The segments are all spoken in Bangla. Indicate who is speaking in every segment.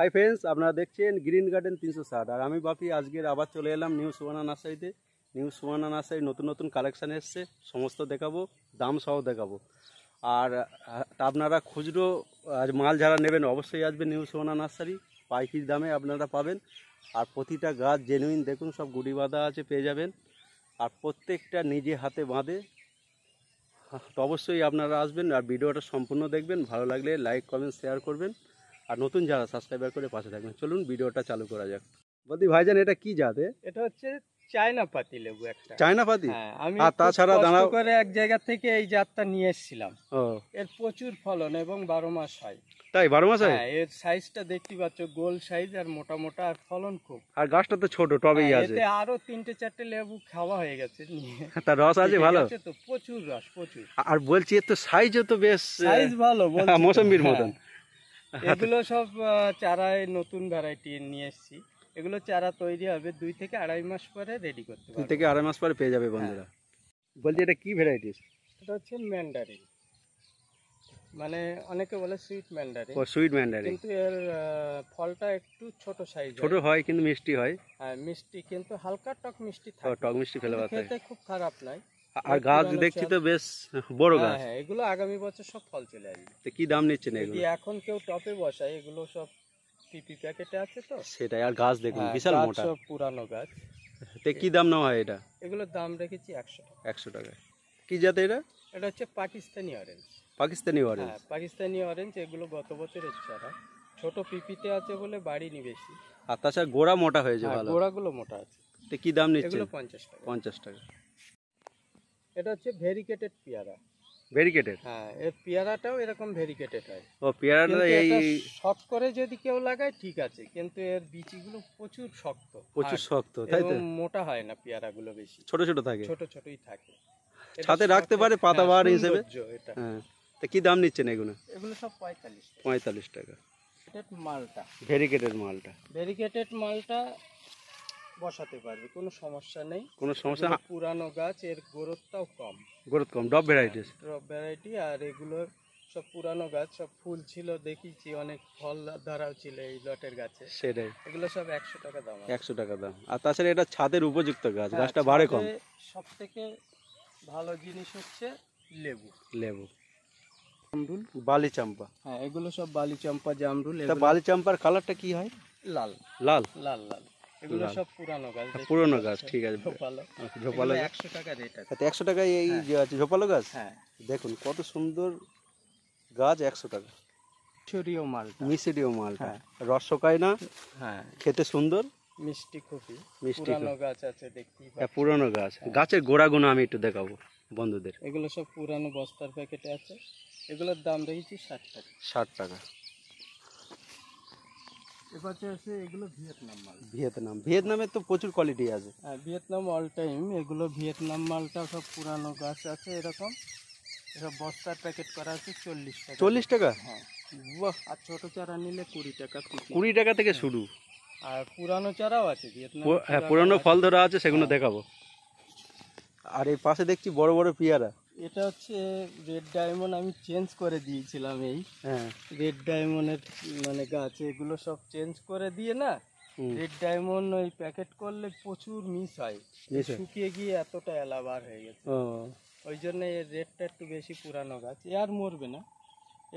Speaker 1: হাই ফ্রেন্ডস, আপনারা দেখছেন গ্রিন গার্ডেন 360। আর আমি বাপি আজকের আবার চলে এলাম নিউ সুবানা নার্সারিতে। নিউ সুবানা নার্সারি নতুন নতুন কালেকশান এসছে, সমস্ত দেখাবো, দাম সহ দেখাবো। আর আপনারা খুচরো মাল যারা নেবেন অবশ্যই আসবেন নিউ সুবানা নার্সারি, পাইকারি দামে আপনারা পাবেন। আর প্রতিটা গাছ জেনুইন, দেখুন সব গুড়ি বাঁধা আছে, পেয়ে যাবেন। আর প্রত্যেকটা নিজে হাতে বাঁধে। তো অবশ্যই আপনারা আসবেন আর ভিডিওটা সম্পূর্ণ দেখবেন, ভালো লাগলে লাইক কমেন্ট শেয়ার করবেন। আর নতুন যারা সাবস্ক্রাইবার করে পাশে থাকবেন। চলুন ভিডিওটা চালু করা যাক। বলদি ভাইজান, এটা কি জাত?
Speaker 2: এটা হচ্ছে চায়না পাতি লেবু একটা।
Speaker 1: চায়না পাতি?
Speaker 2: হ্যাঁ, আমি
Speaker 1: আর তাছাড়া দাঁড়াও
Speaker 2: করে এক জায়গা থেকে এই জাতটা নিয়ে এসেছিলাম।
Speaker 1: ও,
Speaker 2: এর প্রচুর ফলন এবং 12 মাস হয়।
Speaker 1: তাই 12 মাস হয়?
Speaker 2: হ্যাঁ, এর সাইজটা দেখতে পাচ্ছ, গোল সাইজ আর মোটা মোটা, আর ফলন খুব।
Speaker 1: আর গাছটা তো ছোট, টবেই আছে।
Speaker 2: এতে আরো 3-4টে লেবু খাওয়া হয়ে গেছে নিয়ে।
Speaker 1: তার রস আছে ভালো
Speaker 2: তো প্রচুর রস, প্রচুর।
Speaker 1: আর বলছি এর তো সাইজও তো বেশ,
Speaker 2: সাইজ ভালো,
Speaker 1: মৌসম্বির মতন।
Speaker 2: এগুলো সব চারায় নতুন ভ্যারাইটি নিয়ে এসেছি। এগুলো চারা তৈরি হবে 2 থেকে 2.5 মাস পরে রেডি করতে পারবে।
Speaker 1: 2 থেকে 2.5 মাস পরে পেয়ে যাবে বন্ধুরা। বলছি এটা কি ভ্যারাইটিস?
Speaker 2: এটা হচ্ছে ম্যান্ডারিন, মানে অনেকে বলে সুইট ম্যান্ডারিন।
Speaker 1: ও, সুইট ম্যান্ডারিন।
Speaker 2: কিন্তু এর ফলটা একটু ছোট সাইজ,
Speaker 1: ছোট হয় কিন্তু মিষ্টি হয়।
Speaker 2: হ্যাঁ মিষ্টি, কিন্তু হালকা টক মিষ্টি থাকে।
Speaker 1: টক মিষ্টি ফেলে বাতায়,
Speaker 2: খেতে খুব খারাপ নয়।
Speaker 1: আর গাছ দেখছি তো বেশ বড় গাছ।
Speaker 2: হ্যাঁ, এগুলো আগামী বছর সব ফল চলে আসবে।
Speaker 1: তো কি দাম নিচ্ছেন এগুলো?
Speaker 2: এখন কেউ টপে বসায়, এগুলো সব পিপি প্যাকেটে আছে তো
Speaker 1: সেটাই। আর গাছ দেখুন বিশাল মোটা,
Speaker 2: সব পুরানো গাছ।
Speaker 1: তো কি দাম নেওয়া হয় এটা?
Speaker 2: এগুলোর দাম রেখেছি 100 টাকা।
Speaker 1: 100 টাকা। কি জাত এটা?
Speaker 2: এটা হচ্ছে পাকিস্তানি অরেঞ্জ।
Speaker 1: পাকিস্তানি অরেঞ্জ?
Speaker 2: হ্যাঁ, পাকিস্তানি অরেঞ্জ। এগুলো গত বছরের চারা, ছোট পিপিতে আছে বলে বাড়িনি বেশি।
Speaker 1: আর তাছাড়া গোড়া মোটা হয়েছে ভালো।
Speaker 2: গোড়াগুলো মোটা আছে।
Speaker 1: তো কি দাম নিচ্ছে?
Speaker 2: এগুলো 50 টাকা।
Speaker 1: 50 টাকা।
Speaker 2: এটা হচ্ছে ভেরিকেটেড পেয়ারা।
Speaker 1: ভেরিকেটেড?
Speaker 2: হ্যাঁ, এর পেয়ারাটাও এরকম ভেরিকেটেড হয়।
Speaker 1: ও, পেয়ারাটা এই
Speaker 2: শক করে যদি কেউ লাগায় ঠিক আছে, কিন্তু এর বিচিগুলো প্রচুর শক্ত,
Speaker 1: প্রচুর শক্ত, তাই তো?
Speaker 2: মোটা হয় না পেয়ারাগুলো, বেশি
Speaker 1: ছোট ছোট থাকে,
Speaker 2: ছোট ছোটই থাকে।
Speaker 1: ছাদে রাখতে পারে পাতাবাহার হিসেবে। হ্যাঁ, তো কি দাম নিচ্ছেন এগুলো?
Speaker 2: এগুলো সব 45 টাকা।
Speaker 1: 45 টাকা।
Speaker 2: এটা মালটা,
Speaker 1: ভেরিকেটেড মালটা।
Speaker 2: ভেরিকেটেড মালটা বসাতে পারবে, কোনো সমস্যা নেই।
Speaker 1: কোনো সমস্যা?
Speaker 2: পুরানো গাছ, এর গ্রোথটাও কম।
Speaker 1: গ্রোথ কম, ডব ভ্যারাইটিস?
Speaker 2: ডব ভ্যারাইটি। আর এগুলো সব পুরানো গাছ, সব ফুল ছিল দেখেছি, অনেক ফল ধরাও ছিল এই লটের গাছে।
Speaker 1: সেটাই।
Speaker 2: এগুলো সব 100 টাকা দাম।
Speaker 1: 100 টাকা দাম। আর তাছাড়া এটা ছাদের উপযুক্ত গাছ, গাছটা বাড়ে কম।
Speaker 2: সব থেকে ভালো জিনিস হচ্ছে লেবু।
Speaker 1: লেবু,
Speaker 2: জামরুল,
Speaker 1: বালি চাম্পা।
Speaker 2: হ্যাঁ এগুলো সব বালি চাম্পা, জামরুল।
Speaker 1: তা বালি চাম্পার কালারটা কি হয়?
Speaker 2: লাল
Speaker 1: লাল
Speaker 2: লাল লাল। এগুলো সব পুরানো গাছ।
Speaker 1: পুরনো গাছ, ঠিক আছে।
Speaker 2: ঝোপালো,
Speaker 1: ঝোপালো
Speaker 2: 100 টাকা রেট আছে।
Speaker 1: 100 টাকায় এই যে আছে ঝোপালো গাছ।
Speaker 2: হ্যাঁ,
Speaker 1: দেখুন কত সুন্দর গাছ, 100 টাকা।
Speaker 2: মিশরীয় মালটা,
Speaker 1: মিশরীয় মালটা, রস শোকায় না।
Speaker 2: হ্যাঁ,
Speaker 1: খেতে সুন্দর,
Speaker 2: মিষ্টি খুবই।
Speaker 1: মিষ্টি।
Speaker 2: পুরানো গাছ আছে দেখতেই পাচ্ছেন।
Speaker 1: পুরনো গাছ। গাছের গোড়াগুলো আমি একটু দেখাবো বন্ধুদের।
Speaker 2: এগুলো সব পুরানো বস্তার প্যাকেটে আছে। এগুলোর দাম রেখেছি 60 টাকা।
Speaker 1: 60 টাকা।
Speaker 2: এবার আছে এগুলো ভিয়েতনাম মাল।
Speaker 1: ভিয়েতনামে তো প্রচুর কোয়ালিটি আছে।
Speaker 2: হ্যাঁ, ভিয়েতনাম অল টাইম। এগুলো ভিয়েতনাম মালটা সব পুরানো গাছ আছে এরকম। এসব বস্তার প্যাকেট করা আছে 40 টাকা।
Speaker 1: 40 টাকা?
Speaker 2: হ্যাঁ, বাহ। আর ছোট চারা নিলে 20 টাকা।
Speaker 1: 20 টাকা থেকে শুরু।
Speaker 2: আর পুরানো চারাও আছে ভিয়েতনাম।
Speaker 1: হ্যাঁ, পুরানো ফল ধরা আছে, সেগুলো দেখাবো। আর এই পাশে দেখছি বড় বড় পেয়ারা।
Speaker 2: এটা হচ্ছে রেড ডায়মন্ড, আমি চেঞ্জ করে দিয়েছিলাম। এই
Speaker 1: হ্যাঁ,
Speaker 2: রেড ডায়মন্ডের মানে গাছ, এগুলো সব চেঞ্জ করে দিয়ে না, রেড ডায়মন্ড ওই প্যাকেট করলে প্রচুর মিস হয়, শুকিয়ে গিয়ে এতটা এলাবার হয়ে গেছে। ওই জন্য এর রেটটা একটু বেশি। পুরানো গাছ, এ আর মরবে না।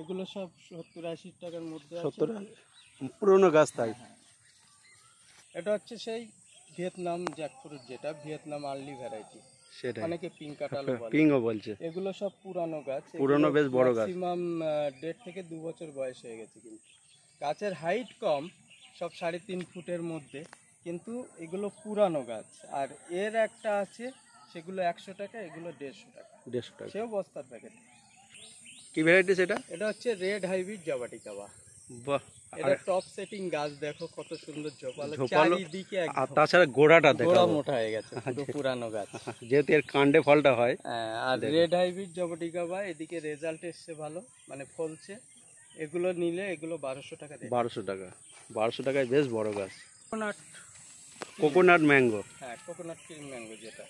Speaker 2: এগুলো সব 70-80 টাকার মধ্যে।
Speaker 1: 70 পুরনো গাছ, তাই?
Speaker 2: এটা হচ্ছে সেই ভিয়েতনাম জ্যাকফ্রুট, যেটা ভিয়েতনাম আর্লি ভ্যারাইটি।
Speaker 1: সেটা
Speaker 2: অনেকে পিঙ্ক কাঁঠালও বলে।
Speaker 1: পিঙ্কও বলছে।
Speaker 2: এগুলো সব পুরানো গাছ,
Speaker 1: পুরানো বেশ বড় গাছ।
Speaker 2: ম্যাক্সিমাম 1.5 থেকে 2 বছর বয়স হয়ে গেছে। কিন্তু গাছের হাইট কম, সব 3.5 ফুটের মধ্যে, কিন্তু এগুলো পুরানো গাছ। আর এর একটা আছে, সেগুলো 100 টাকা, এগুলো 150 টাকা।
Speaker 1: 150 টাকা,
Speaker 2: সেও বস্তার প্যাকেট।
Speaker 1: কি ভ্যারাইটি সেটা?
Speaker 2: এটা হচ্ছে রেড হাইব্রিড জাবাটিকাবা।
Speaker 1: বাহ,
Speaker 2: এটা টপ সেটিং গাছ, দেখো কত সুন্দর ঝোপালো চারিদিকে।
Speaker 1: আর তাছাড়া গোড়াটা দেখো,
Speaker 2: গোড়া মোটা হয়ে গেছে, পুরো পুরানো গাছ।
Speaker 1: যেহেতু এর কাণ্ডে ফলটা হয়।
Speaker 2: আর রেড হাইব্রিড জাবাটিকাবা এদিকে রেজাল্ট এসছে ভালো, মানে ফলছে। এগুলো নিলে এগুলো 1200 টাকা।
Speaker 1: 1200 টাকা। 1200 টাকায় বেশ বড় গাছ। Coconut mango.
Speaker 2: হ্যাঁ, কোকোনাট ক্রিম ম্যাঙ্গো যেটা,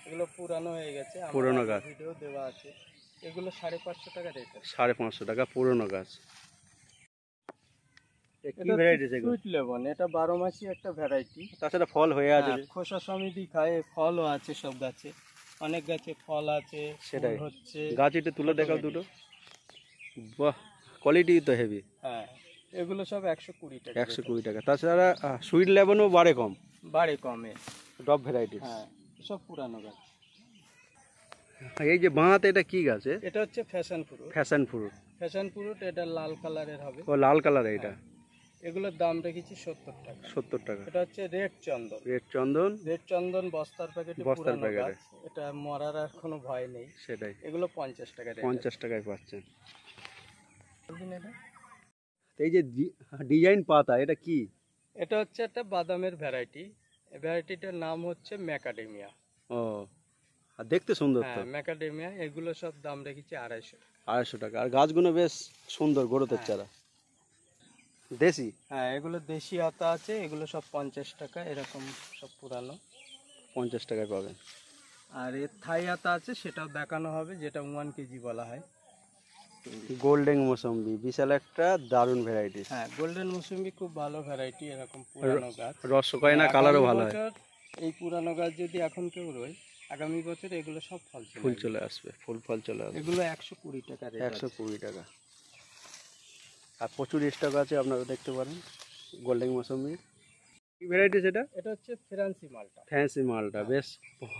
Speaker 2: এগুলো পুরানো হয়ে গেছে,
Speaker 1: পুরনো গাছ,
Speaker 2: ভিডিও দেওয়া আছে। এগুলো 550 টাকা রেট আছে।
Speaker 1: 550 টাকা পুরনো গাছ। কি ভ্যারাইটি এগুলো?
Speaker 2: সুইট লেমন, এটা 12 মাসি একটা ভ্যারাইটি।
Speaker 1: তাছাড়া ফল হয়ে আছে।
Speaker 2: খোসা সমিতি খায়, ফলও আছে সব গাছে, অনেক গাছে ফল আছে,
Speaker 1: সেটাই
Speaker 2: হচ্ছে।
Speaker 1: গাছ এটা তুলে দেখাও দুটো। বাহ, কোয়ালিটি তো হেভি।
Speaker 2: হ্যাঁ, এগুলো সব 120 টাকা।
Speaker 1: 120 টাকা। তাছাড়া সুইট লেমনও বাড়ে কম,
Speaker 2: বাড়ে কমে,
Speaker 1: টপ ভ্যারাইটি।
Speaker 2: হ্যাঁ, সব পুরানো গাছ।
Speaker 1: এই যে বাঁধ, এটা কি গাছ?
Speaker 2: এটা হচ্ছে fashion fruit.
Speaker 1: Fashion fruit.
Speaker 2: Fashion fruit, এটা লাল কালারের হবে।
Speaker 1: ও, লাল কালার। এটা
Speaker 2: এগুলোর দাম রেখেছি 70 টাকা।
Speaker 1: 70 টাকা।
Speaker 2: এটা হচ্ছে রেড চন্দন।
Speaker 1: রেড চন্দন।
Speaker 2: রেড চন্দন বস্তার প্যাকেটে,
Speaker 1: বস্তার প্যাকেটে।
Speaker 2: এটা মরার আর কোনো ভয় নেই।
Speaker 1: সেটাই,
Speaker 2: এগুলো 50 টাকা।
Speaker 1: 50 টাকায় পাচ্ছেন।
Speaker 2: এটা
Speaker 1: এই যে ডিজাইন পাতা, এটা কি?
Speaker 2: এটা হচ্ছে একটা বাদামের ভ্যারাইটি। এই ভ্যারাইটিটার নাম হচ্ছে ম্যাকাডেমিয়া।
Speaker 1: ও, আর দেখতে সুন্দর তো।
Speaker 2: হ্যাঁ, ম্যাকাডেমিয়া। এগুলো সব দাম রেখেছি 250 টাকা।
Speaker 1: 250 টাকা। আর গাছগুলো বেশ সুন্দর, গ্রোথের চারা, দেশি।
Speaker 2: হ্যাঁ, এগুলো দেশি আতা আছে, এগুলো সব 50 টাকা, এরকম সব পুরানো।
Speaker 1: 50 টাকায় পাবেন।
Speaker 2: আর এর থাই আতা আছে, সেটাও দেখানো হবে, যেটা 1 কেজি বলা হয়।
Speaker 1: গোল্ডেন মৌসুম্বি, বিশাল একটা দারুণ ভ্যারাইটি।
Speaker 2: হ্যাঁ, গোল্ডেন মৌসুমি খুব ভালো ভ্যারাইটি, এরকম পুরানো গাছ।
Speaker 1: রস শুকায় না, কালারও ভালো হয়।
Speaker 2: এই পুরানো গাছ যদি এখন কেউ রোয়, আগামী বছর এগুলো সব
Speaker 1: ফুল চলে আসবে, ফুল ফল চলে আসবে।
Speaker 2: এগুলো 120 টাকা রেট।
Speaker 1: 120 টাকা। আর প্রচুর স্টক আছে, আপনারা দেখতে পারেন গোল্ডেন মৌসুম্বি। কি ভ্যারাইটি সেটা?
Speaker 2: এটা হচ্ছে ফ্যান্সি মালটা।
Speaker 1: ফ্যান্সি মালটা বেশ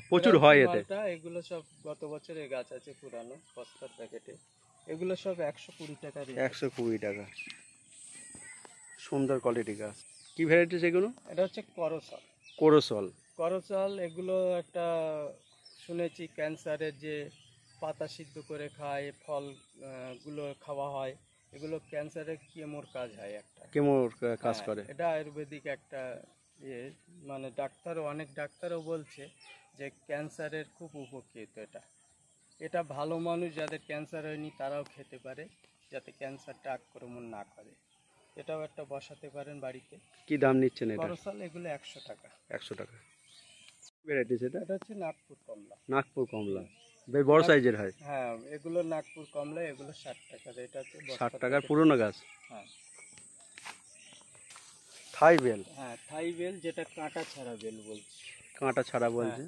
Speaker 1: প্রচুর হয় এতে।
Speaker 2: এগুলো সব গত বছরের গাছ আছে, পুরানো বস্তার প্যাকেটে। এগুলো সব 120 টাকা রেট।
Speaker 1: 120 টাকা। সুন্দর কোয়ালিটি গাছ। কি ভ্যারাইটি সেগুলো?
Speaker 2: এটা হচ্ছে করসল।
Speaker 1: কোরসল।
Speaker 2: করসল, এগুলো একটা শুনেছি ক্যান্সারের যে পাতা সিদ্ধ করে খায়, ফল গুলো খাওয়া হয়, এগুলো ক্যান্সারের কেমোর কাজ হয় একটা।
Speaker 1: কেমোর কাজ করে।
Speaker 2: এটা আয়ুর্বেদিক একটা ইয়ে, মানে অনেক ডাক্তারও বলছে যে ক্যান্সারের খুব উপকৃত এটা। এটা ভালো মানুষ যাদের ক্যান্সার হয়নি তারাও খেতে পারে, যাতে ক্যান্সারটা আক্রমণ না করে। এটাও একটা বসাতে পারেন বাড়িতে।
Speaker 1: কি দাম নিচ্ছেন এটা?
Speaker 2: করসল এগুলো 100 টাকা।
Speaker 1: 100 টাকা। ভ্যারাইটি সেটা?
Speaker 2: এটা হচ্ছে নাগপুর কমলা।
Speaker 1: নাগপুর কমলা, বেশ বড় সাইজের হয়।
Speaker 2: হ্যাঁ, এগুলো নাগপুর কমলা, এগুলো 60 টাকা রেট আছে।
Speaker 1: 60 টাকার পুরনো গাছ।
Speaker 2: হ্যাঁ,
Speaker 1: থাই বেল।
Speaker 2: হ্যাঁ, থাই বেল, যেটা কাঁটা ছাড়া বেল বলছে।
Speaker 1: কাঁটা ছাড়া বলছে।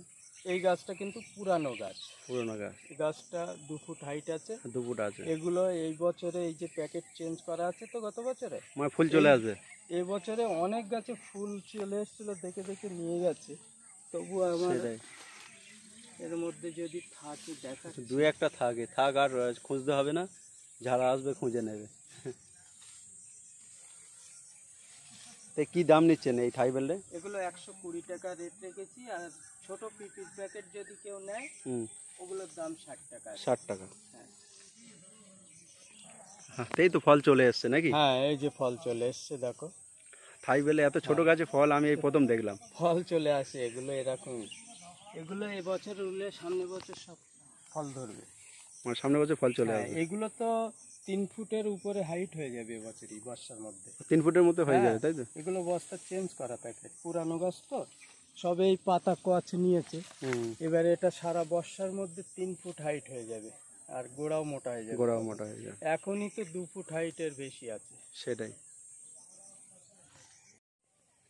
Speaker 2: এই গাছটা কিন্তু পুরানো গাছ।
Speaker 1: পুরনো গাছ।
Speaker 2: এই গাছটা 2 ফুট হাইট আছে।
Speaker 1: 2 ফুট আছে।
Speaker 2: এগুলো এই বছরে এই যে প্যাকেট চেঞ্জ করা আছে তো গত বছরে,
Speaker 1: মানে ফুল চলে আসবে।
Speaker 2: এই বছরে অনেক গাছে ফুল চলে এসেছিল, দেখে দেখে নিয়ে গেছে। তবু আমার এর মধ্যে যদি থাকে দেখা,
Speaker 1: 2-1টা থাক, আর খুঁজতে হবে না, যারা আসবে খুঁজে নেবে। তো কি দাম নিচ্ছেন এই থাই বেলটা?
Speaker 2: এগুলো 120 টাকা রেট রেখেছি। আর ছোট পিপির প্যাকেট যদি কেউ নেয়, ওগুলোর দাম 60 টাকা।
Speaker 1: 60 টাকা। হ্যাঁ, তাই তো ফল চলে এসছে নাকি?
Speaker 2: হ্যাঁ, এই যে ফল চলে এসছে, দেখো।
Speaker 1: থাই বেলে এত ছোট গাছে ফল আমি এই প্রথম দেখলাম।
Speaker 2: ফল চলে আসে এগুলো এরকমই। এগুলো এবছর উঠলে সামনে বছর সব ফল ধরবে।
Speaker 1: মানে সামনে বছর ফল চলে আসবে।
Speaker 2: এগুলো তো 3 ফুটের উপরে হাইট হয়ে যাবে এবছরই, বর্ষার মধ্যে।
Speaker 1: 3 ফুটের মধ্যে হয়ে যাবে, তাই তো?
Speaker 2: এগুলো বস্তা চেঞ্জ করা প্যাকেট, পুরানো গাছ তো সবে এই পাতা কচ নিয়েছে। এবারে এটা সারা বর্ষার মধ্যে 3 ফুট হাইট হয়ে যাবে, আর গোড়াও মোটা হয়ে যাবে।
Speaker 1: গোড়াও মোটা হয়ে যাবে।
Speaker 2: এখনই তো 2 ফুট হাইটের বেশি আছে।
Speaker 1: সেটাই।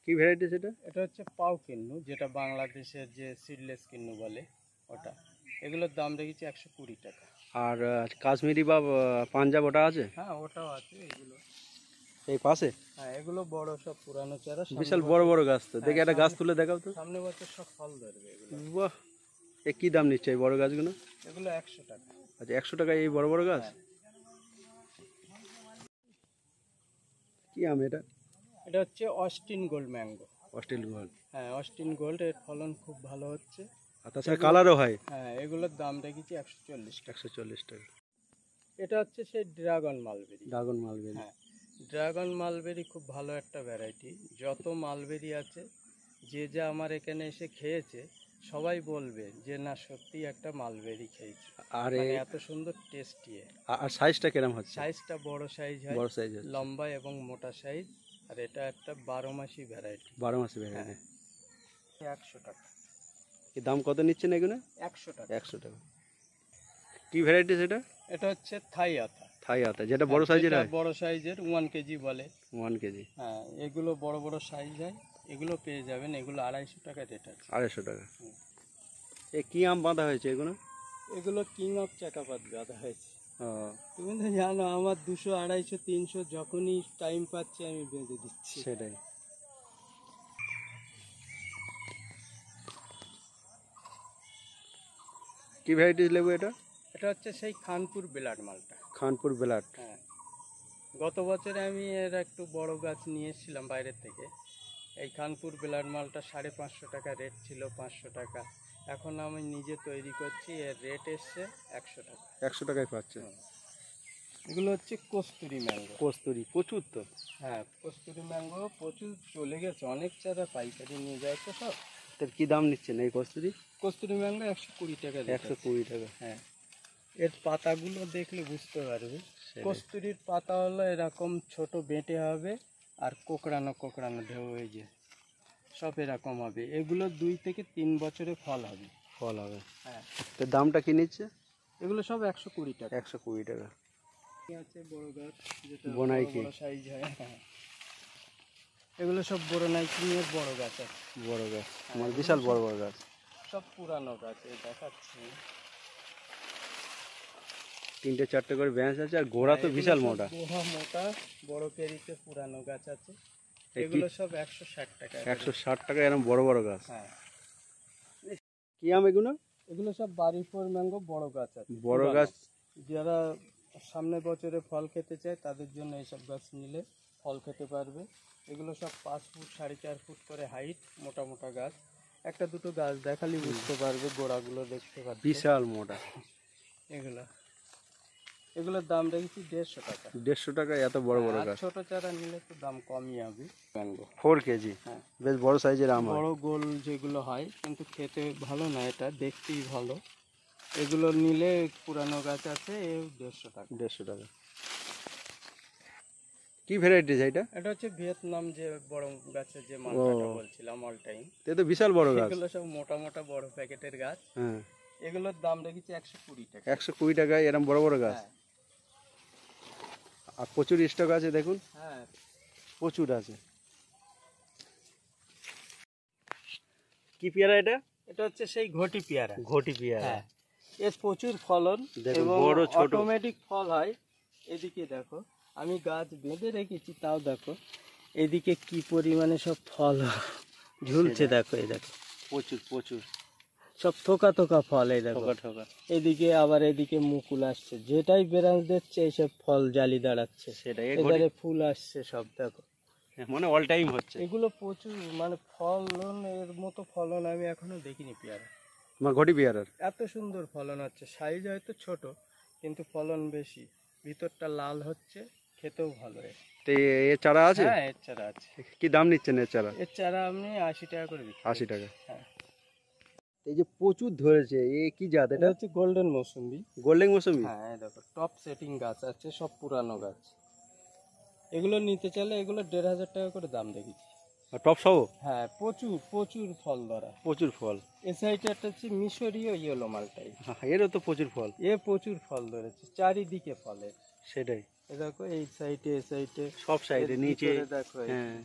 Speaker 1: কি ভ্যারাইটি সেটা?
Speaker 2: এটা হচ্ছে পাও কিন্নু, যেটা বাংলাদেশের যে সিডলেস কিন্নু বলে ওটা। এগুলোর দাম রেখেছি 120 টাকা।
Speaker 1: আর কাশ্মীরি বা পাঞ্জাব ওটা আছে?
Speaker 2: হ্যাঁ, ওটাও আছে। এগুলো
Speaker 1: এই পাশে?
Speaker 2: হ্যাঁ, এগুলো বড় সব পুরানো চারা,
Speaker 1: বিশাল বড় বড় গাছ তো। দেখি একটা গাছ তুলে দেখাও তো।
Speaker 2: সামনে বছর সব ফল ধরবে এগুলো।
Speaker 1: বাহ, এ কি দাম নিচ্ছে এই বড় গাছগুলো?
Speaker 2: এগুলো 100 টাকা।
Speaker 1: আচ্ছা, 100 টাকায় এই বড় বড় গাছ? কি আম এটা?
Speaker 2: এটা হচ্ছে অস্টিন গোল্ড ম্যাঙ্গো।
Speaker 1: অস্ট্রেল গোল্ড।
Speaker 2: হ্যাঁ, অস্টিন গোল্ড, এর ফলন খুব ভালো হচ্ছে।
Speaker 1: আর তাছাড়া কালারও হয়।
Speaker 2: হ্যাঁ, এগুলোর দাম রেখেছি 140 টাকা।
Speaker 1: 140 টাকা।
Speaker 2: এটা হচ্ছে সেই ড্রাগন মালবেরি।
Speaker 1: Dragon mulberry.
Speaker 2: হ্যাঁ, ড্রাগন মালবেরি খুব ভালো একটা ভ্যারাইটি। যত মালবেরি আছে, যে যা আমার এখানে এসে খেয়েছে সবাই বলবে যে না, সত্যি একটা মালবেরি খেয়েছে।
Speaker 1: আর
Speaker 2: এত সুন্দর টেস্টি।
Speaker 1: আর সাইজটা কিরকম হচ্ছে?
Speaker 2: সাইজটা বড় সাইজ হয়,
Speaker 1: বড় সাইজ আছে,
Speaker 2: লম্বা এবং মোটা সাইজ। আর এটা একটা 12 মাসি ভ্যারাইটি।
Speaker 1: 12 মাসি ভ্যারাইটি।
Speaker 2: 100 টাকা।
Speaker 1: কি দাম কত নিচ্ছেন এগুলো?
Speaker 2: 100 টাকা।
Speaker 1: 100 টাকা। কি ভ্যারাইটি সেটা?
Speaker 2: এটা হচ্ছে থাই আতা।
Speaker 1: থাই আতা, যেটা বড় সাইজের হয়,
Speaker 2: বড় সাইজের 1 কেজি বলে।
Speaker 1: 1 কেজি।
Speaker 2: হ্যাঁ, এগুলো বড় বড় সাইজ হয়, এগুলো পেয়ে যাবেন। এগুলো 250 টাকা রেট আছে।
Speaker 1: 250 টাকা। এ কি আম বাঁধা হয়েছে এগুলো?
Speaker 2: এগুলো কিং অফ চাকাপাত গাঁদা হয়েছে।
Speaker 1: ও,
Speaker 2: তুমি তো জানো আমার 200, 250, 300 যখনই টাইম পাচ্ছি আমি বেঁধে দিচ্ছি।
Speaker 1: সেটাই। কি ভ্যারাইটিস লেবু এটা?
Speaker 2: এটা হচ্ছে সেই খানপুর বেলাট মালটা।
Speaker 1: খানপুর বেলাট।
Speaker 2: হ্যাঁ, গত বছরে আমি এর একটু বড় গাছ নিয়ে এসেছিলাম বাইরের থেকে। এই খানপুর বেলাট মালটা 550 টাকা রেট ছিল, 500 টাকা। এখন আমি নিজে তৈরি করছি, এর রেট এসছে 100 টাকা।
Speaker 1: 100 টাকায় পাচ্ছে।
Speaker 2: এগুলো হচ্ছে কস্তুরি ম্যাঙ্গো।
Speaker 1: কস্তুরি প্রচুর তো।
Speaker 2: হ্যাঁ, কস্তুরি ম্যাঙ্গো প্রচুর চলে গেছে, অনেক চারা পাইকারি নিয়ে যায় তো সব।
Speaker 1: তার কি দাম নিচ্ছেন এই কস্তুরি?
Speaker 2: কস্তুরি ম্যাঙ্গো 120 টাকা।
Speaker 1: 120 টাকা।
Speaker 2: হ্যাঁ, এর পাতাগুলো দেখলে বুঝতে পারবে। কস্তুরির পাতা হলো এরকম ছোট বেঁটে হবে, আর কোকড়ানো কোকড়ানো ঢেউ হয়ে যায়, সব এরকম হবে। এগুলো 2 থেকে 3 বছরে ফল হবে।
Speaker 1: ফল হবে।
Speaker 2: হ্যাঁ,
Speaker 1: তো দামটা কি নিচ্ছে?
Speaker 2: এগুলো সব 120 টাকা।
Speaker 1: 120 টাকা।
Speaker 2: আছে বড় গাছ, যেটা
Speaker 1: বনাইকি।
Speaker 2: বড় সাইজ হয়। হ্যাঁ, এগুলো সব বড়নাইকিংয়ের বড় গাছ আছে।
Speaker 1: বড় গাছ, মানে বিশাল বড় বড় গাছ।
Speaker 2: সব পুরানো গাছ, এই দেখাচ্ছি।
Speaker 1: 3টে 4টে করে ব্যাঞ্চ আছে, আর গোড়া তো বিশাল মোটা।
Speaker 2: গোড়া মোটা, বড় পেরিতে পুরানো গাছ আছে। এগুলো সব 160 টাকা।
Speaker 1: 160 টাকা এরকম বড় বড় গাছ।
Speaker 2: হ্যাঁ,
Speaker 1: কি আম এগুলো?
Speaker 2: এগুলো সব বাড়িপুর ম্যাঙ্গো, বড় গাছ আছে।
Speaker 1: বড় গাছ।
Speaker 2: যারা সামনের বছরে ফল খেতে চায় তাদের জন্য এইসব গাছ নিলে ফল খেতে পারবে। এগুলো সব 5 ফুট 4.5 ফুট করে হাইট, মোটা মোটা গাছ। একটা দুটো গাছ দেখালি বুঝতে পারবে, গোড়াগুলো দেখতে পারবে
Speaker 1: বিশাল মোটা।
Speaker 2: এগুলোর দাম রেখেছি 150 টাকা।
Speaker 1: 150 টাকা এত বড় বড়
Speaker 2: আর
Speaker 1: গাছ।
Speaker 2: ছোট চারা নিলে তো দাম কমই হবে। Mango
Speaker 1: 4 KG.
Speaker 2: হ্যাঁ,
Speaker 1: বেশ বড় সাইজের আম।
Speaker 2: বড় গোল যেগুলো হয়, কিন্তু খেতে ভালো না, এটা দেখতেই ভালো। এগুলো নিলে পুরানো গাছ আছে, এ 150 টাকা।
Speaker 1: 150 টাকা। কি ভ্যারাইটিস এটা?
Speaker 2: এটা হচ্ছে ভিয়েতনাম, যে বড় গাছের যে মালটা বলছিলাম, অল টাইম।
Speaker 1: এ তো বিশাল বড় গাছ।
Speaker 2: এগুলো সব মোটা মোটা বড় প্যাকেটের গাছ।
Speaker 1: হ্যাঁ,
Speaker 2: এগুলোর দাম রেখেছি 120 টাকা।
Speaker 1: 120 টাকায় এরকম বড় বড় গাছ।
Speaker 2: হ্যাঁ,
Speaker 1: আর প্রচুর স্টক আছে দেখুন,
Speaker 2: হ্যাঁ,
Speaker 1: প্রচুর আছে। কি পেয়ারা এটা?
Speaker 2: এটা হচ্ছে সেই ঘটি পেয়ারা।
Speaker 1: ঘটি পেয়ারা।
Speaker 2: হ্যাঁ, এর প্রচুর ফলন এবং
Speaker 1: বড় ছোট
Speaker 2: অটোমেটিক ফল হয়। এদিকে দেখো, আমি গাছ বেঁধে রেখেছি, তাও দেখো এদিকে কি পরিমাণে সব ফল ঝুলছে। দেখো, এই দেখো
Speaker 1: প্রচুর প্রচুর
Speaker 2: সব থোকা থোকা ফল। এই দেখো
Speaker 1: ঠোকা ঠোকা।
Speaker 2: এদিকে আবার এদিকে মুকুল আসছে, যেটাই বেরাঞ্চ দিচ্ছে এইসব ফল জালি দাঁড়াচ্ছে।
Speaker 1: সেটাই,
Speaker 2: এবারে ফুল আসছে সব। দেখো,
Speaker 1: মানে অল টাইম হচ্ছে।
Speaker 2: এগুলো প্রচুর, মানে ফলন এর মতো ফলন আমি এখনো দেখিনি পেয়ারা।
Speaker 1: মানে ঘটি পেয়ারার
Speaker 2: এত সুন্দর ফলন হচ্ছে। সাইজ হয়তো ছোট, কিন্তু ফলন বেশি, ভিতরটা লাল হচ্ছে, খেতেও ভালো।
Speaker 1: তো এর চারা আছে?
Speaker 2: হ্যাঁ, এর চারা আছে।
Speaker 1: কি দাম নিচ্ছেন এর চারা?
Speaker 2: এর চারা আমি 80 টাকা করে বিক্রি করি।
Speaker 1: 80 টাকা।
Speaker 2: হ্যাঁ,
Speaker 1: এই যে প্রচুর ধরেছে, এ কি জাত
Speaker 2: এটা
Speaker 1: এটা?
Speaker 2: হচ্ছে গোল্ডেন মৌসুম্বি।
Speaker 1: গোল্ডেন মৌসুমী।
Speaker 2: হ্যাঁ, এই দেখো টপ সেটিং গাছ আছে, সব পুরানো গাছ। এগুলো নিতে চাইলে এগুলো 1,500 টাকা করে দাম রেখেছি।
Speaker 1: আর টপ সহ?
Speaker 2: হ্যাঁ, প্রচুর প্রচুর ফল ধরা।
Speaker 1: প্রচুর ফল।
Speaker 2: এ সাইডে একটা হচ্ছে মিশরীয় ইয়েলো মালটাই,
Speaker 1: এরও তো প্রচুর ফল।
Speaker 2: এ প্রচুর ফল ধরেছে, চারিদিকে ফলের।
Speaker 1: সেটাই,
Speaker 2: এ দেখো এই সাইডে, এ সাইডে,
Speaker 1: সব সাইডে, নিচে।
Speaker 2: দেখো,
Speaker 1: হ্যাঁ,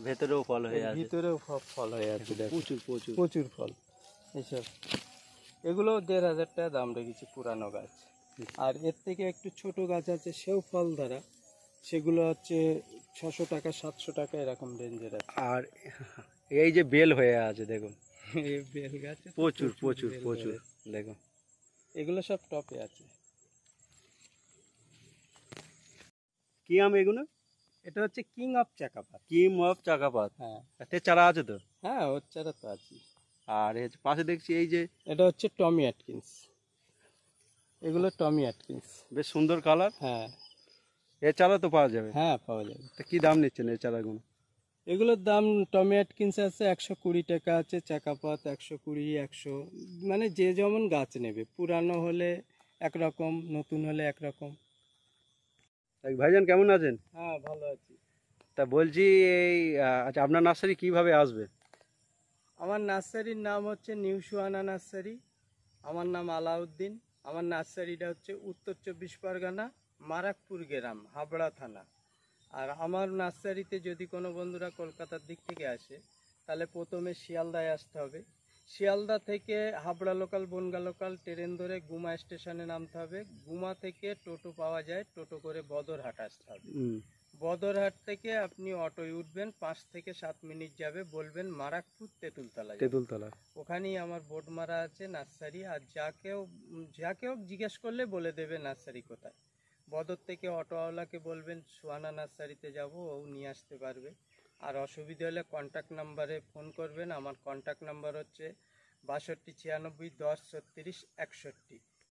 Speaker 1: ভেতরেও ফল হয়ে আছে।
Speaker 2: ভিতরেও ফল হয়ে আছে। দেখো
Speaker 1: প্রচুর প্রচুর
Speaker 2: প্রচুর ফল। এইসব এগুলো 1,500 টাকা দাম রেখেছি, পুরানো গাছ। আর এর থেকে একটু ছোট গাছ আছে, সেও ফল ধরা, সেগুলো হচ্ছে 600 টাকা 700 টাকা এরকম রেঞ্জের আছে।
Speaker 1: আর এই যে বেল হয়ে আছে দেখুন,
Speaker 2: এই বেল গাছে তো
Speaker 1: প্রচুর প্রচুর
Speaker 2: বেল
Speaker 1: প্রচুর
Speaker 2: ধরে।
Speaker 1: দেখুন।
Speaker 2: এগুলো সব টপে আছে।
Speaker 1: কি আম এগুলো?
Speaker 2: এটা হচ্ছে কিং অফ চাকাপাত।
Speaker 1: কিং অফ চাকাপাত।
Speaker 2: হ্যাঁ,
Speaker 1: এতে চারা আছে তো?
Speaker 2: হ্যাঁ, ওর চারা তো আছে।
Speaker 1: আর এর পাশে দেখছি এই যে,
Speaker 2: এটা হচ্ছে টমি অ্যাটকিন্স। এগুলো টমি অ্যাটকিন্স।
Speaker 1: বেশ সুন্দর কালার।
Speaker 2: হ্যাঁ,
Speaker 1: এর চারা তো পাওয়া যাবে?
Speaker 2: হ্যাঁ, পাওয়া যাবে।
Speaker 1: তা কি দাম নিচ্ছেন এই চারাগুলো?
Speaker 2: এগুলোর দাম টমি অ্যাটকিন্স আছে 120 টাকা, আছে চাকাপাত 120, 100, মানে যে যেমন গাছ নেবে। পুরানো হলে একরকম, নতুন হলে একরকম।
Speaker 1: ভাইজান কেমন আছেন?
Speaker 2: হ্যাঁ, ভালো আছি।
Speaker 1: তা বলছি এই আচ্ছা, আপনার নার্সারি কিভাবে আসবে?
Speaker 2: আমার নার্সারির নাম হচ্ছে নিউ সুহানা নার্সারি। আমার নাম আলাউদ্দিন। আমার নার্সারিটা হচ্ছে উত্তর 24 পরগনা, মারাকপুর গ্রাম, হাবড়া থানা। আর আমার নার্সারিতে যদি কোনো বন্ধুরা কলকাতার দিক থেকে আসে, তাহলে প্রথমে শিয়ালদায় আসতে হবে। শিয়ালদা থেকে Habra local, Bongaon local train ধরে গুমা স্টেশনে নামতে হবে। গুমা থেকে টোটো পাওয়া যায়, টোটো করে বদরহাট আসতে হবে। বদরহাট থেকে আপনি অটোয় উঠবেন, 5 থেকে 7 মিনিট যাবে, বলবেন মারাকপুর তেঁতুলতলা।
Speaker 1: তেঁতুলতলা
Speaker 2: ওখানেই আমার বোর্ড মারা আছে নার্সারি। আর যাকেও জিজ্ঞেস করলে বলে দেবে নার্সারি কোথায়। বদর থেকে অটোওয়ালাকে বলবেন সুহানা নার্সারিতে যাব, ও নিয়ে আসতে পারবে। আর অসুবিধা হলে কন্ট্যাক্ট নাম্বারে ফোন করবেন। আমার কন্ট্যাক্ট নাম্বার হচ্ছে 62 96 10 36 61।